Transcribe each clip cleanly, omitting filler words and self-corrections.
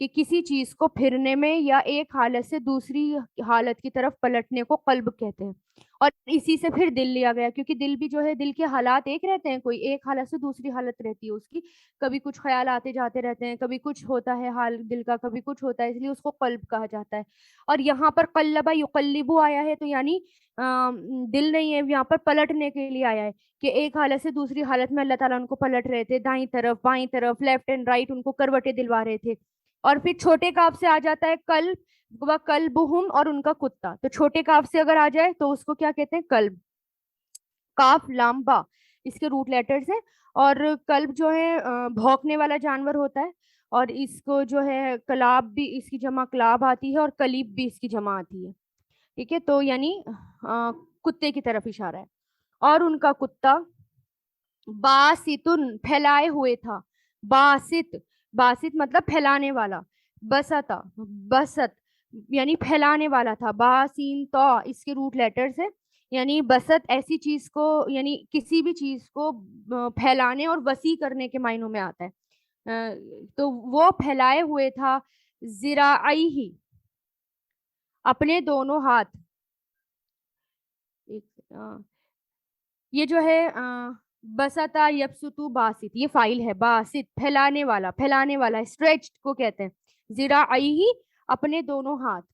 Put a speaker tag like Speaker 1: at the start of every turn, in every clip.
Speaker 1: کہ کسی چیز کو پھرنے میں یا ایک حالت سے دوسری حالت کی طرف پلٹنے کو قلب کہتے ہیں. اور اسی سے پھر دل لیا گیا، کیونکہ دل بھی جو ہے، دل کے حالات ایک رہتے ہیں، کوئی ایک حالت سے دوسری حالت رہتی ہے اس کی، کبھی کچھ خیال آتے جاتے رہتے ہیں، کبھی کچھ ہوتا ہے حال دل کا، کبھی کچھ ہوتا ہے، اس لیے اس کو قلب کہا جاتا ہے. اور یہاں پر قلبہ یقلبو آیا ہے تو یعنی دل نہیں ہے، یہاں پر پلٹنے کے لیے آیا ہے کہ ایک حالت سے دوسری حالت میں اللہ تعالیٰ ان کو پلٹ رہے تھے، دائیں طرف بائیں طرف، لیفٹ اینڈ رائٹ، ان کو کروٹیں دلوا رہے تھے. اور پھر چھوٹے کاف سے آ جاتا ہے کلب و کلبہم، اور ان کا کتا. تو چھوٹے کاف سے اگر آ جائے تو اس کو کیا کہتے ہیں؟ کلب. کاف لام با اس کے روٹ لیٹرز ہیں. اور کلب جو ہے بھونکنے والا جانور ہوتا ہے، اور اس کو جو ہے کلاب بھی اس کی جمع کلاب آتی ہے، اور کلیب بھی اس کی جمع آتی ہے. ٹھیک ہے، تو یعنی کتے کی طرف اشارہ ہے. اور ان کا کتا باستن پھیلائے ہوئے تھا. باسط، باسط مطلب پھیلانے والا. بسطا، بسط یعنی پھیلانے والا تھا. باسین تو اس کے روٹ لیٹرز ہیں، یعنی بسط ایسی چیز کو، یعنی کسی بھی چیز کو پھیلانے اور وسیع کرنے کے معنوں میں آتا ہے. تو وہ پھیلائے ہوئے تھا ذراعیہ اپنے دونوں ہاتھ. یہ جو ہے بسطا یبسطو باسط، یہ فائل ہے. باسط پھیلانے والا، پھیلانے والا اسٹریچڈ کو کہتے ہیں. ذراعیہ اپنے دونوں ہاتھ.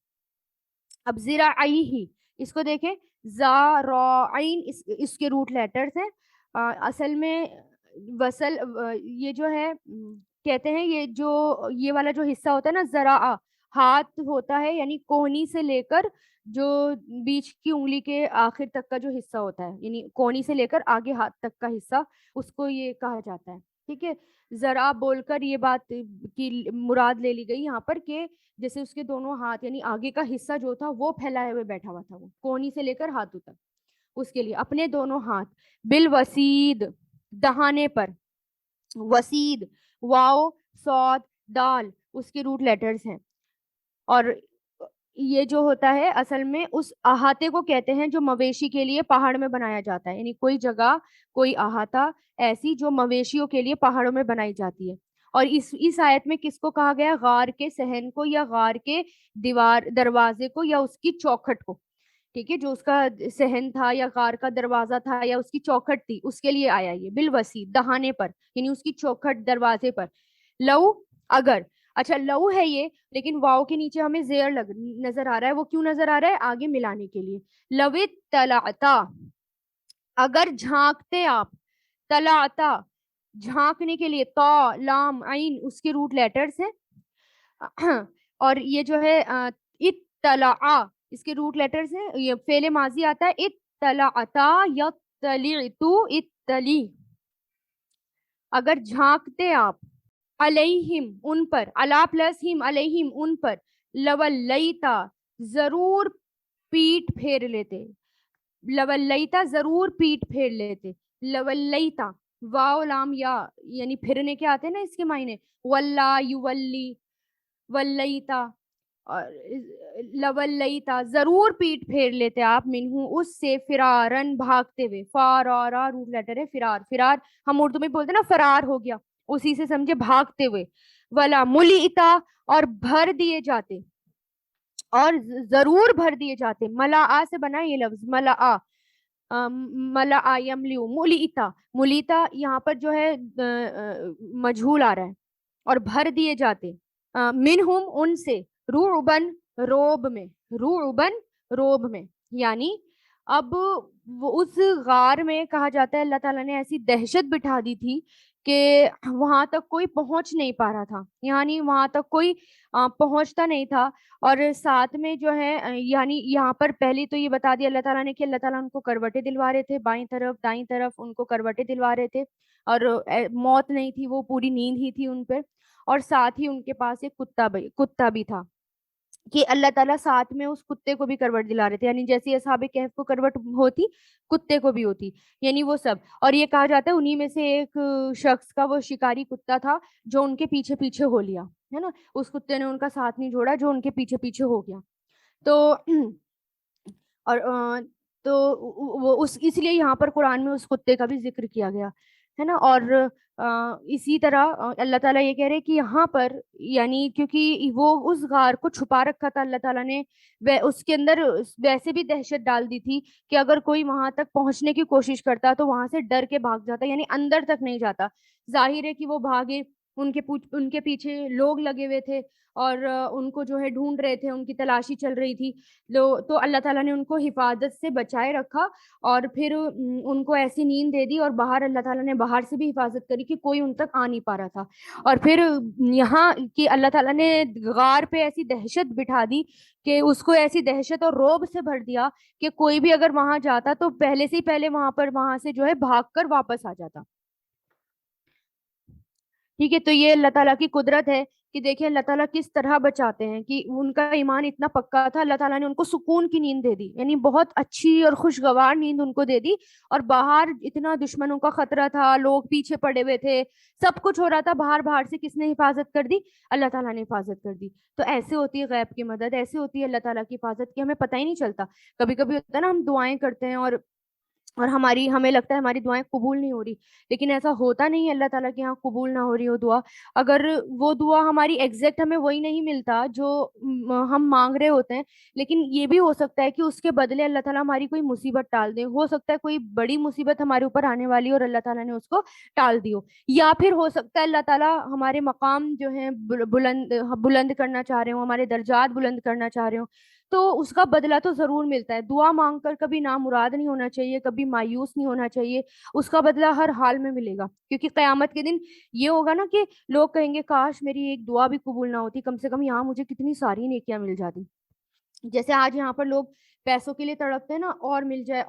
Speaker 1: اب ذراعیہ اس کو دیکھیں، ذراعین اس کے روٹ لیٹرز ہیں. اصل میں وصل یہ جو ہے کہتے ہیں، یہ جو یہ والا جو حصہ ہوتا ہے نا، ذراع ہاتھ ہوتا ہے، یعنی کونی سے لے کر جو بیچ کی انگلی کے آخر تک کا جو حصہ ہوتا ہے، یعنی کونی سے لے کر آگے ہاتھ تک کا حصہ، اس کو یہ کہا جاتا ہے. ٹھیک ہے، ذرا بول کر یہ بات کی مراد لے لی گئی یہاں پر کہ جیسے اس کے دونوں ہاتھ، یعنی آگے کا حصہ جو تھا وہ پھیلائے ہوئے بیٹھا ہوا تھا، وہ کونی سے لے کر ہاتھوں تک، اس کے لیے اپنے دونوں ہاتھ. بالوسید دہانے پر. وسید واو صاد دال اس کے روٹ لیٹرز ہیں. اور یہ جو ہوتا ہے اصل میں اس احاطے کو کہتے ہیں جو مویشی کے لیے پہاڑ میں بنایا جاتا ہے، یعنی کوئی جگہ، کوئی احاطہ ایسی جو مویشیوں کے لیے پہاڑوں میں بنائی جاتی ہے. اور اس آیت میں کس کو کہا گیا؟ غار کے صحن کو، یا غار کے دروازے کو، یا اس کی چوکھٹ کو. ٹھیک ہے، جو اس کا صحن تھا یا غار کا دروازہ تھا یا اس کی چوکھٹ تھی، اس کے لیے آیا یہ بالوسیع دہانے پر، یعنی اس کی چوکھٹ دروازے پر. لو اگر، اچھا لو ہے یہ، لیکن واؤ کے نیچے ہمیں زیر نظر آ رہا ہے. وہ کیوں نظر آ رہا ہے؟ آگے ملانے کے لیے. لو اطلعتا اگر جھانکتے آپ. طلعتا جھانکنے کے لیے. تا لام عین اس کے روٹ لیٹرز ہیں. اور یہ جو ہے اطلع اس کے روٹ لیٹرز ہیں، یہ فعل ماضی آتا ہے. اطلعتا یطلعتو اطلی اگر جھانکتے آپ. علیہم ان پر، علا پلس ہم علیہم ان پر. لولیتا ضرور پیٹ پھیر لیتے. لولیتا ضرور پیٹ پھیر لیتے. لولیتا واو لام یا یعنی پھرنے کے آتے ہیں نا اس کے معنی. ولا یولی ولیتا، لولیتا ضرور پیٹ پھیر لیتے آپ. منہو اس سے، فرارن بھاگتے ہوئے. فارارا روٹ لیٹر ہے فرار. فرار ہم اردو میں بولتے ہیں نا فرار ہو گیا، اسی سے سمجھے بھاگتے ہوئے. ولا ملیتا اور بھر دیے جاتے، اور ضرور بھر دیے جاتے. ملا سے بنا یہ لفظ ملا. ملا یملیو ملیتا. ملیتا یہاں پر جو ہے مجہول آ رہا ہے. اور بھر دیے جاتے. منہم ان سے. رعبن روب میں. رعبن روب میں، یعنی اب وہ اس غار میں کہا جاتا ہے اللہ تعالیٰ نے ایسی دہشت بٹھا دی تھی کہ وہاں تک کوئی پہنچ نہیں پا رہا تھا، یعنی وہاں تک کوئی پہنچتا نہیں تھا. اور ساتھ میں جو ہے یعنی یہاں پر پہلی تو یہ بتا دیا اللہ تعالیٰ نے کہ اللہ تعالیٰ ان کو کروٹیں دلوا رہے تھے، بائیں طرف دائیں طرف ان کو کروٹیں دلوا رہے تھے، اور موت نہیں تھی، وہ پوری نیند ہی تھی ان پہ. اور ساتھ ہی ان کے پاس ایک کتا بھی تھا کہ اللہ تعالیٰ ساتھ میں اس کتے کو بھی کروٹ دلا رہے تھے، یعنی جیسے اصحاب کہف کو کروٹ ہوتی کتے کو بھی ہوتی، یعنی وہ سب. اور یہ کہا جاتا ہے انہی میں سے ایک شخص کا وہ شکاری کتا تھا جو ان کے پیچھے پیچھے ہو لیا ہے نا. اس کتے نے ان کا ساتھ نہیں چھوڑا جو ان کے پیچھے پیچھے ہو گیا. تو اور تو وہ اس لیے یہاں پر قرآن میں اس کتے کا بھی ذکر کیا گیا. ہے نا. اور اسی طرح اللہ تعالیٰ یہ کہہ رہے کہ یہاں پر یعنی کیونکہ وہ اس غار کو چھپا رکھا تھا اللہ تعالیٰ نے، اس کے اندر ویسے بھی دہشت ڈال دی تھی کہ اگر کوئی وہاں تک پہنچنے کی کوشش کرتا تو وہاں سے ڈر کے بھاگ جاتا، یعنی اندر تک نہیں جاتا. ظاہر ہے کہ وہ بھاگے، ان کے پیچھے لوگ لگے ہوئے تھے اور ان کو جو ہے ڈھونڈ رہے تھے، ان کی تلاشی چل رہی تھی. تو اللہ تعالیٰ نے ان کو حفاظت سے بچائے رکھا اور پھر ان کو ایسی نیند دے دی، اور باہر اللہ تعالیٰ نے باہر سے بھی حفاظت کری کہ کوئی ان تک آ نہیں پا رہا تھا. اور پھر یہاں کہ اللہ تعالیٰ نے غار پہ ایسی دہشت بٹھا دی کہ اس کو ایسی دہشت اور رعب سے بھر دیا کہ کوئی بھی اگر وہاں جاتا تو پہلے سے ہی پہلے وہاں سے جو ہے بھاگ کر واپس آ جاتا. ٹھیک ہے. تو یہ اللہ تعالیٰ کی قدرت ہے کہ دیکھیں اللہ تعالیٰ کس طرح بچاتے ہیں، کہ ان کا ایمان اتنا پکا تھا، اللہ تعالیٰ نے ان کو سکون کی نیند دے دی، یعنی بہت اچھی اور خوشگوار نیند ان کو دے دی. اور باہر اتنا دشمنوں کا خطرہ تھا، لوگ پیچھے پڑے ہوئے تھے، سب کچھ ہو رہا تھا، باہر سے کس نے حفاظت کر دی؟ اللہ تعالیٰ نے حفاظت کر دی. تو ایسے ہوتی ہے غیب کی مدد، ایسے ہوتی ہے اللہ تعالیٰ کی حفاظت کی ہمیں پتہ ہی نہیں چلتا. کبھی کبھی ہوتا ہے نا، ہم دعائیں کرتے ہیں اور ہمیں لگتا ہے ہماری دعائیں قبول نہیں ہو رہی، لیکن ایسا ہوتا نہیں ہے اللہ تعالیٰ کے یہاں قبول نہ ہو رہی ہو دعا. اگر وہ دعا ہماری ایگزیکٹ ہمیں وہی نہیں ملتا جو ہم مانگ رہے ہوتے ہیں، لیکن یہ بھی ہو سکتا ہے کہ اس کے بدلے اللہ تعالیٰ ہماری کوئی مصیبت ٹال دے. ہو سکتا ہے کوئی بڑی مصیبت ہمارے اوپر آنے والی اور اللہ تعالیٰ نے اس کو ٹال دی ہو، یا پھر ہو سکتا ہے اللہ تعالیٰ ہمارے مقام جو ہیں بلند کرنا چاہ رہے ہوں، ہمارے درجات بلند کرنا چاہ رہے ہوں. تو اس کا بدلہ تو ضرور ملتا ہے. دعا مانگ کر کبھی نامراد نہیں ہونا چاہیے، کبھی مایوس نہیں ہونا چاہیے. اس کا بدلہ ہر حال میں ملے گا، کیونکہ قیامت کے دن یہ ہوگا نا کہ لوگ کہیں گے کاش میری ایک دعا بھی قبول نہ ہوتی، کم سے کم یہاں مجھے کتنی ساری نیکیاں مل جاتی. جیسے آج یہاں پر لوگ پیسوں کے لیے تڑپتے ہیں نا، اور مل جائے،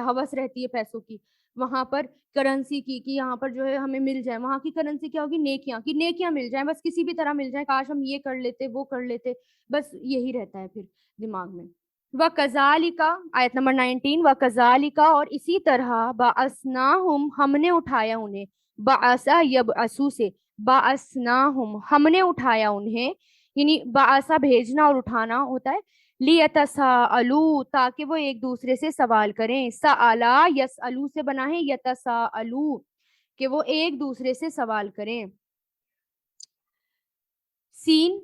Speaker 1: ہوس رہتی ہے پیسوں کی. وہاں پر کرنسی کی کہ یہاں پر جو ہے ہمیں مل جائے، وہاں کی کرنسی کیا ہوگی؟ نیکیاں کی. نیکیاں مل جائیں، بس کسی بھی طرح مل جائیں، کاش ہم یہ کر لیتے وہ کر لیتے، بس یہی رہتا ہے پھر دماغ میں. وَكَذَلِكَ آیت نمبر 19، وَكَذَلِكَ اور اسی طرح بَعَثْنَاهُمْ ہم نے اٹھایا انہیں، بَعَثَ یبعثو سے، بَعَثْنَاهُمْ ہم نے اٹھایا انہیں، یعنی بعثہ بھیجنا اور اٹھانا ہوتا ہے. لیتساءلوا تاکہ وہ ایک دوسرے سے سوال کریں. سألا یسألو سے بنا ہے یتساءلوا کہ وہ ایک دوسرے سے سوال کریں. سین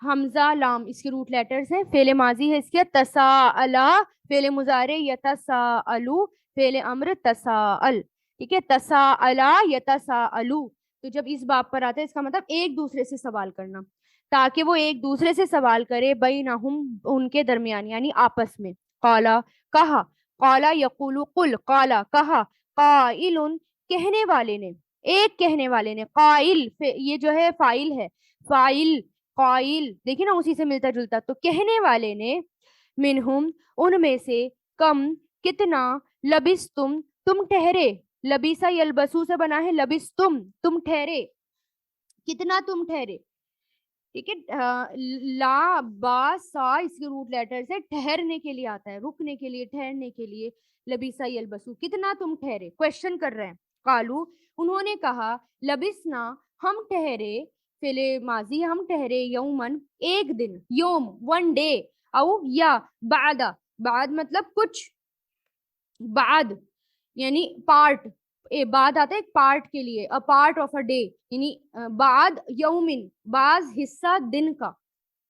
Speaker 1: حمزہ لام اس کے روٹ لیٹرز ہیں. فعل ماضی ہے اس کے تساءلا، فعل مضارع یتساءلو، فعل امر تساءل. ٹھیک ہے. تساءلا یتساءلو، تو جب اس باب پر آتا ہے اس کا مطلب ایک دوسرے سے سوال کرنا، تاکہ وہ ایک دوسرے سے سوال کرے بینہم ان کے درمیان، یعنی آپس میں. قالا کہا، قالا یقول قل، قالا کہا، قائل کہنے والے نے، ایک کہنے والے نے. قائل یہ جو ہے فاعل ہے، فاعل قائل دیکھیں نا اسی سے ملتا جلتا. تو کہنے والے نے، منہم ان میں سے، کم کتنا، لبستم تم ٹھہرے، لبیسا یلبسو سے بنا ہے لبستم تم ٹھہرے، کتنا تم ٹھہرے. ٹھیک ہے. لا با سا اس کے روٹ لیٹر سے ٹھہرنے کے لیے آتا ہے، رکنے کے لیے، ٹھہرنے کے لیے. لبیسا یلبسو کتنا تم ٹھہرے، کوشچن کر رہے ہیں. قالو انہوں نے کہا، لبسنا ہم ٹھہرے، فعل ماضی ہم ٹھہرے، یومن ایک دن، یوم ون ڈے، او یا بعد، بعد مطلب کچھ، بعد یعنی پارٹ، بعد آتا ہے ایک پارٹ کے لیے، a part of a day، یعنی بعد یومن بعض حصہ دن کا،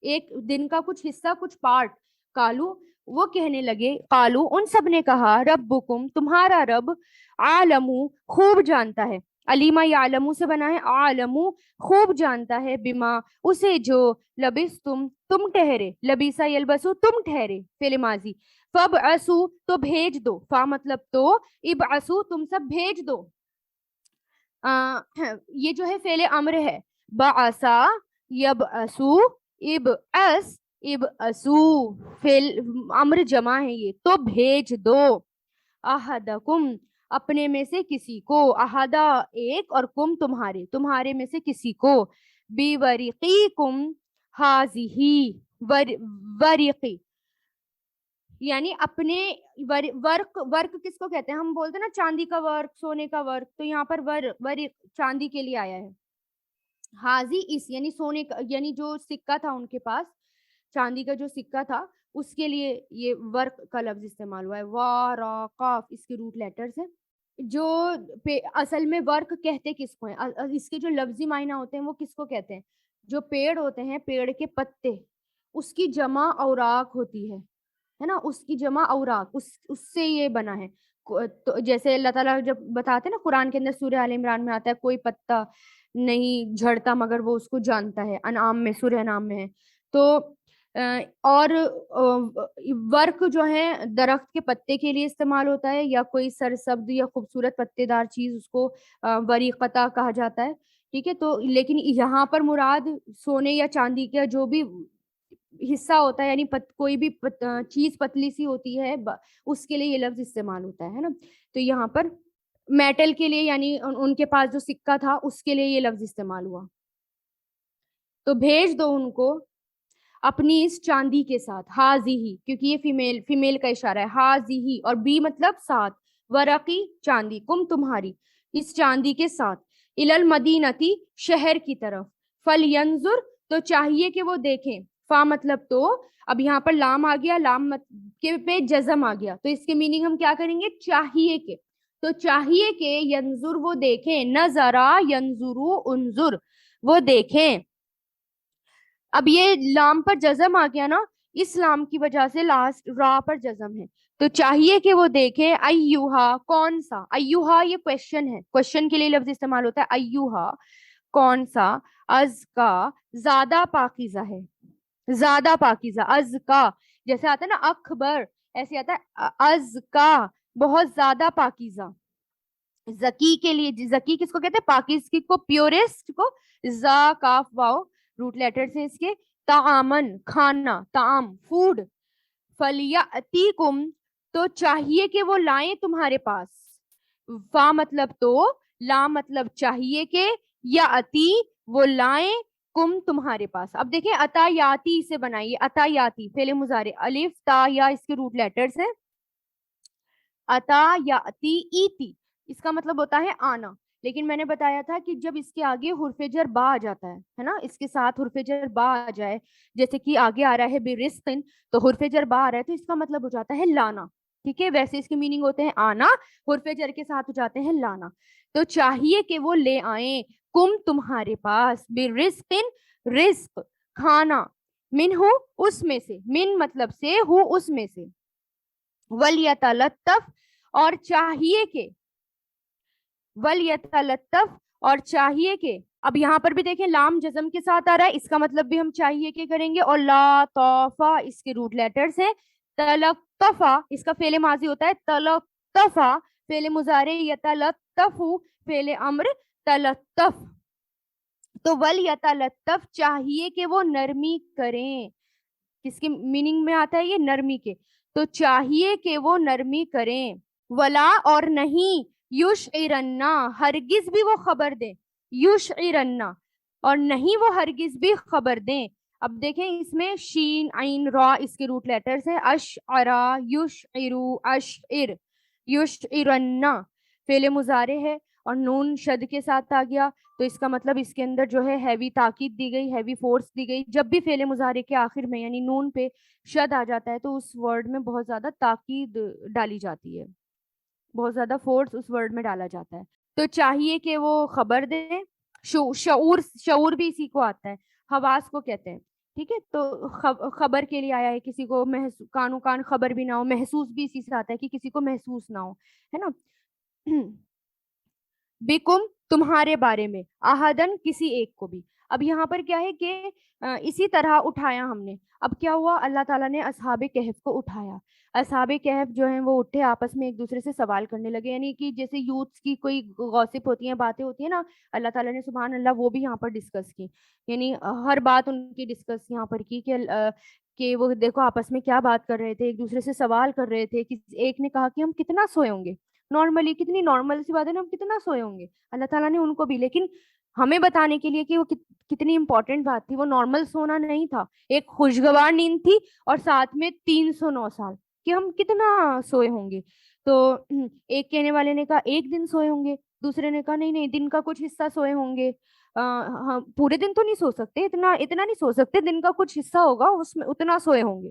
Speaker 1: ایک دن کا کچھ حصہ، کچھ پارٹ. کالو وہ کہنے لگے، قالو ان سب نے کہا، ربکم تمہارا رب، عالمو خوب جانتا ہے، علیما یعلمو سے بنا ہے عالمو خوب جانتا ہے، بما اسے جو، لبستم تم ٹھہرے، لبیسا یلبسو تم ٹھہرے، فعل ماضی. فبعثو تو بھیج دو، فا مطلب تو، ابعثو تم سب بھیج دو. یہ جو ہے فعل امر ہے، بعثا یبعثو، ابعث ابعثو، فعل امر جمع ہے یہ، تو بھیج دو. احدکم اپنے میں سے کسی کو، احدا ایک، اور کم تمہارے، تمہارے میں سے کسی کو، بیورقیکم ہازہی، ورقی یعنی اپنے ورق کس کو کہتے ہیں؟ ہم بولتے ہیں نا چاندی کا ورق، سونے کا ورق، تو یہاں پر ورق چاندی کے لیے آیا ہے. حاضی اس یعنی سونے کا، یعنی جو سکہ تھا ان کے پاس، چاندی کا جو سکہ تھا اس کے لیے یہ ورق کا لفظ استعمال ہوا ہے. وا را قاف اس کے روٹ لیٹرز ہیں. جو اصل میں ورق کہتے کس کو ہیں، اس کے جو لفظی معنی ہوتے ہیں وہ کس کو کہتے ہیں؟ جو پیڑ ہوتے ہیں، پیڑ کے پتے، اس کی جمع اوراق ہوتی ہے نا، اس کی جمع اوراق، اس سے یہ بنا ہے۔ تو جیسے اللہ تعالیٰ جب بتاتے ہیں نا قرآن کے اندر، سورہ آل عمران میں آتا ہے کوئی پتا نہیں جھڑتا مگر وہ اس کو جانتا ہے، انعام میں، سورہ انعام میں ہے۔ تو اور ورق جو ہے درخت کے پتے کے لیے استعمال ہوتا ہے، یا کوئی سرسبز یا خوبصورت پتے دار چیز، اس کو وریقتہ کہا جاتا ہے، ٹھیک ہے۔ تو لیکن یہاں پر مراد سونے یا چاندی کا جو بھی حصہ ہوتا ہے، یعنی کوئی بھی چیز پتلی سی ہوتی ہے، اس کے لیے یہ لفظ استعمال ہوتا ہے نا۔ تو یہاں پر میٹل کے لیے، یعنی ان کے پاس جو سکہ تھا اس کے لیے یہ لفظ استعمال ہوا۔ تو بھیج دو ان کو اپنی اس چاندی کے ساتھ، ہاضی ہی، کیونکہ یہ فیمیل کا اشارہ ہے، ہاضی ہی، اور بی مطلب ساتھ، ورقی چاندی، کم تمہاری، اس چاندی کے ساتھ، المدینتی شہر کی طرف، فلینظر تو چاہیے کہ وہ دیکھیں، فا مطلب تو، اب یہاں پر لام آ گیا، لام کے پہ جزم آ گیا، تو اس کے میننگ ہم کیا کریں گے؟ چاہیے کہ، تو چاہیے کہ ینظر وہ دیکھیں، نظرا ینظرو انظر وہ دیکھیں۔ اب یہ لام پر جزم آ گیا نا، اس لام کی وجہ سے لاسٹ را پر جزم ہے، تو چاہیے کہ وہ دیکھیں، ایوہا کون سا، ایوہا یہ کوشچن ہے، کوشچن کے لیے لفظ استعمال ہوتا ہے، ایوہا کون سا، ازکا زیادہ پاکیزہ ہے، زیادہ پاکیزہ، ازکا جیسے آتا ہے نا اکبر، ایسے آتا ہے ازکا بہت زیادہ پاکیزہ۔ زکی کے لیے، زکی کس کو کہتے ہیں؟ پاکیز کو، پیورسٹ کو، زا کاف واؤ روٹ لیٹر سے اس کے، تعامن کھانا، تعام فوڈ، فلیاتیکم تو چاہیے کہ وہ لائیں تمہارے پاس، فا مطلب تو، لا مطلب چاہیے کہ، یا اتی وہ لائیں، کم تمہارے پاس۔ اب دیکھیں اتا یاتی سے بنائیے، اتا یاتی فعل مضارع، الف تا یا اس کے روٹ لیٹرز ہیں، اتا یاتی ایتی، اس کا مطلب ہوتا ہے آنا، لیکن میں نے بتایا تھا کہ جب اس کے آگے حرف جر با آ جاتا ہے نا، اس کے ساتھ حرف جر با آ جائے، جیسے کہ آگے آ رہا ہے برزقن، تو حرف جر با آ رہا ہے تو اس کا مطلب ہو جاتا ہے لانا، ٹھیک ہے۔ ویسے اس کے میننگ ہوتے ہیں آنا، حرف جر کے ساتھ ہو جاتے ہیں لانا، تو چاہیے کہ وہ لے آئیں، کم تمہارے پاس، برزقن رزق کھانا، من ہو اس میں سے، من مطلب سے، ہو اس میں سے، ولیتلطف اور چاہیے کہ، ولیتلطف اور چاہیے کہ، اب یہاں پر بھی دیکھیں لام جزم کے ساتھ آ رہا ہے، اس کا مطلب بھی ہم چاہیے کہ کریں گے، اور لا طوفا اس کے روٹ لیٹرز ہیں، تلطفا اس کا فعل ماضی ہوتا ہے، تلطفا فعل مضارع، یتلطف فعل امر، تلطف، تو ولیتلطف چاہیے کہ وہ نرمی کریں، کس کے میننگ میں آتا ہے یہ؟ نرمی کے، تو چاہیے کہ وہ نرمی کریں، ولا اور نہیں، یشعرنا ہرگز بھی وہ خبر دیں، یشعرنا اور نہیں وہ ہرگز بھی خبر دیں۔ اب دیکھیں اس میں شین عین را اس کے روٹ لیٹرز ہیں، اشعرا یشعرو اشعر، یشعرنا فعل مضارع ہے اور نون شد کے ساتھ آ گیا، تو اس کا مطلب اس کے اندر جو ہے ہیوی تاکید دی گئی، ہیوی فورس دی گئی۔ جب بھی فعل مضارع کے آخر میں یعنی نون پہ شد آ جاتا ہے تو اس ورڈ میں بہت زیادہ تاکید ڈالی جاتی ہے، بہت زیادہ فورس اس ورڈ میں ڈالا جاتا ہے، تو چاہیے کہ وہ خبر دیں۔ شعور بھی اسی کو آتا ہے، حواس کو کہتے ہیں، ٹھیک ہے۔ تو خبر کے لیے آیا ہے، کسی کو کانو کان خبر بھی نہ ہو، محسوس بھی اسی سے آتا ہے کہ کسی کو محسوس نہ ہو، ہے نا۔ بکم تمہارے بارے میں، احدن کسی ایک کو بھی، اب یہاں پر کیا ہے کہ اسی طرح اٹھایا ہم نے، اب کیا ہوا، اللہ تعالیٰ نے اصحاب کہف کو اٹھایا، اصحاب کہف جو ہیں وہ اٹھے، آپس میں ایک دوسرے سے سوال کرنے لگے، یعنی کہ جیسے یوتھس کی کوئی گوسپ ہوتی ہیں، باتیں ہوتی ہیں نا، اللہ تعالیٰ نے سبحان اللہ وہ بھی یہاں پر ڈسکس کی، یعنی ہر بات ان کی ڈسکس یہاں پر کی کہ وہ دیکھو آپس میں کیا بات کر رہے تھے، ایک دوسرے سے سوال کر رہے تھے، ایک نے کہا کہ ہم کتنا سوئے ہوں گے، نارملی کتنی نارمل سی بات ہے نا، ہم کتنا سوئے ہوں گے، اللہ تعالیٰ نے ان کو بھی، لیکن ہمیں بتانے کے لیے کہ وہ کتنی امپورٹنٹ بات تھی، وہ نارمل سونا نہیں تھا، ایک خوشگوار نیند تھی، اور ساتھ میں 309 سال کہ ہم کتنا سوئے ہوں گے۔ تو ایک کہنے والے نے کہا ایک دن سوئے ہوں گے، دوسرے نے کہا نہیں نہیں دن کا کچھ حصہ سوئے ہوں گے، پورے دن تو نہیں سو سکتے، اتنا نہیں سو سکتے، دن کا کچھ حصہ ہوگا اس میں اتنا سوئے ہوں گے،